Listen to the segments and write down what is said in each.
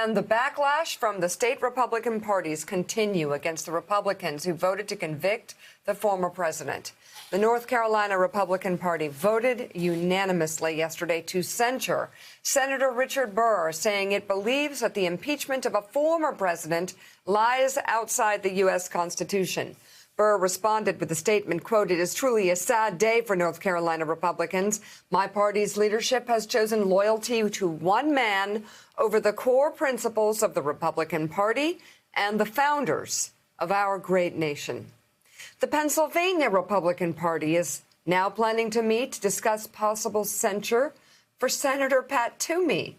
And the backlash from the state Republican parties continue against the Republicans who voted to convict the former president. The North Carolina Republican Party voted unanimously yesterday to censure Senator Richard Burr, saying it believes that the impeachment of a former president lies outside the U.S. Constitution. Burr responded with a statement, quote, "It is truly a sad day for North Carolina Republicans. My party's leadership has chosen loyalty to one man over the core principles of the Republican Party and the founders of our great nation." The Pennsylvania Republican Party is now planning to meet to discuss possible censure for Senator Pat Toomey.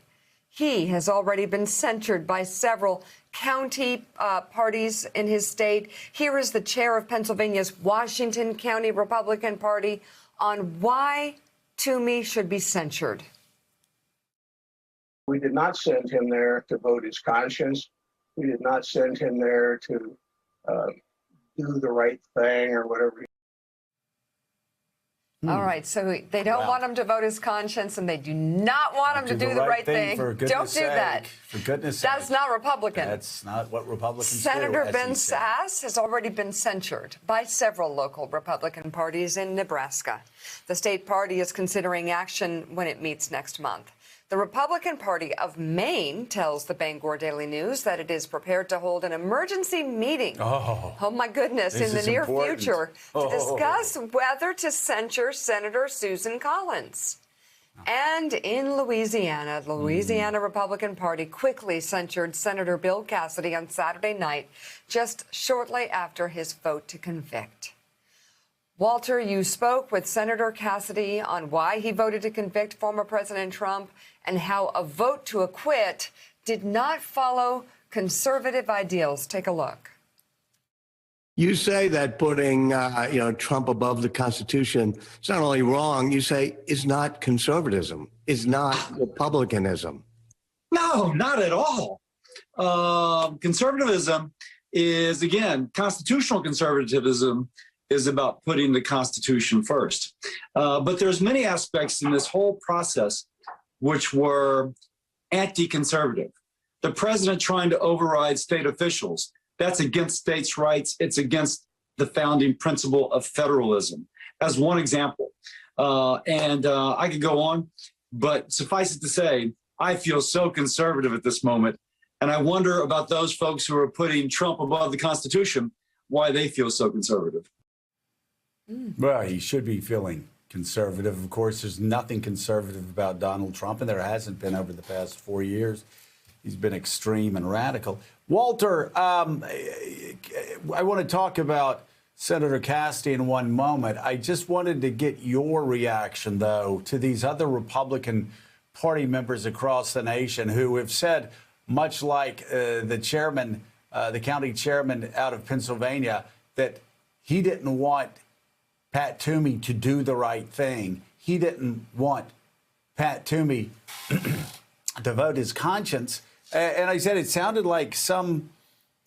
He has already been censured by several county parties in his state. Here is the chair of Pennsylvania's Washington County Republican Party on why Toomey should be censured. We did not send him there to vote his conscience. We did not send him there to do the right thing or whatever. All right, so they don't want him to vote his conscience, and they do not want him to do the right thing. Don't do that. For goodness sake. That's not Republican. That's not what Republicans do. Senator Ben Sasse has already been censured by several local Republican parties in Nebraska. The state party is considering action when it meets next month. The Republican Party of Maine tells the Bangor Daily News that it is prepared to hold an emergency meeting. Oh my goodness, in the near future to discuss whether to censure Senator Susan Collins. And in Louisiana, the Louisiana Republican Party quickly censured Senator Bill Cassidy on Saturday night, just shortly after his vote to convict. Walter, you spoke with Senator Cassidy on why he voted to convict former President Trump and how a vote to acquit did not follow conservative ideals. Take a look. You say that putting, Trump above the Constitution is not only wrong, you say is not conservatism, is not republicanism. No, not at all. Conservatism is, again, constitutional conservatism is about putting the Constitution first. But there's many aspects in this whole process which were anti-conservative. The president trying to override state officials, that's against states' rights. It's against the founding principle of federalism, as one example. I could go on, but suffice it to say, I feel so conservative at this moment. And I wonder about those folks who are putting Trump above the Constitution, why they feel so conservative. Well, he should be feeling conservative. Of course, there's nothing conservative about Donald Trump, and there hasn't been over the past 4 years. He's been extreme and radical. Walter, I want to talk about Senator Cassidy in one moment. I just wanted to get your reaction, though, to these other Republican Party members across the nation who have said, much like the chairman, the county chairman out of Pennsylvania, that he didn't want Pat Toomey to do the right thing. He didn't want Pat Toomey to vote his conscience. And I said it sounded like some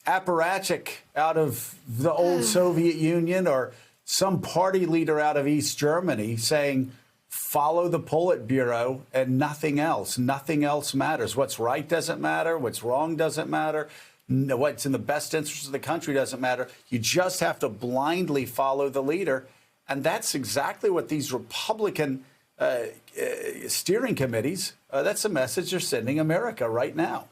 apparatchik out of the old Soviet Union or some party leader out of East Germany saying, follow the Politburo and nothing else. Nothing else matters. What's right doesn't matter. What's wrong doesn't matter. What's in the best interest of the country doesn't matter. You just have to blindly follow the leader. And that's exactly what these Republican steering committees, that's the message they're sending America right now.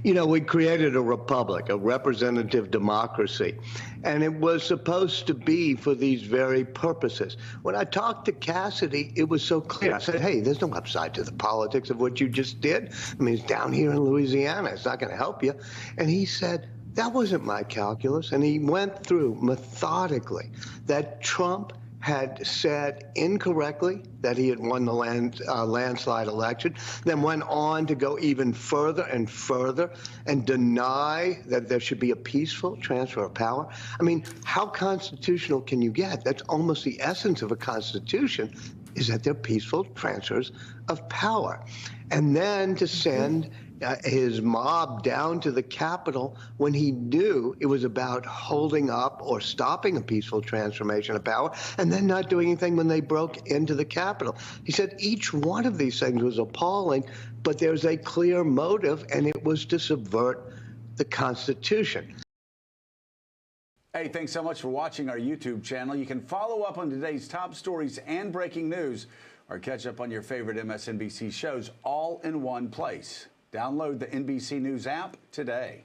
You know, we created a republic, a representative democracy, and it was supposed to be for these very purposes. When I talked to Cassidy, it was so clear. I said, hey, there's no upside to the politics of what you just did. I mean, it's down here in Louisiana. It's not going to help you. And he said, that wasn't my calculus. And he went through methodically that Trump had said incorrectly that he had won the landslide election, then went on to go even further and further and deny that there should be a peaceful transfer of power. I mean, how constitutional can you get? That's almost the essence of a constitution, is that they're peaceful transfers of power. And then to send his mob down to the Capitol when he knew it was about holding up or stopping a peaceful transformation of power, and then not doing anything when they broke into the Capitol. He said each one of these things was appalling, but there's a clear motive, and it was to subvert the Constitution. Hey, thanks so much for watching our YouTube channel. You can follow up on today's top stories and breaking news, or catch up on your favorite MSNBC shows all in one place. Download the NBC News app today.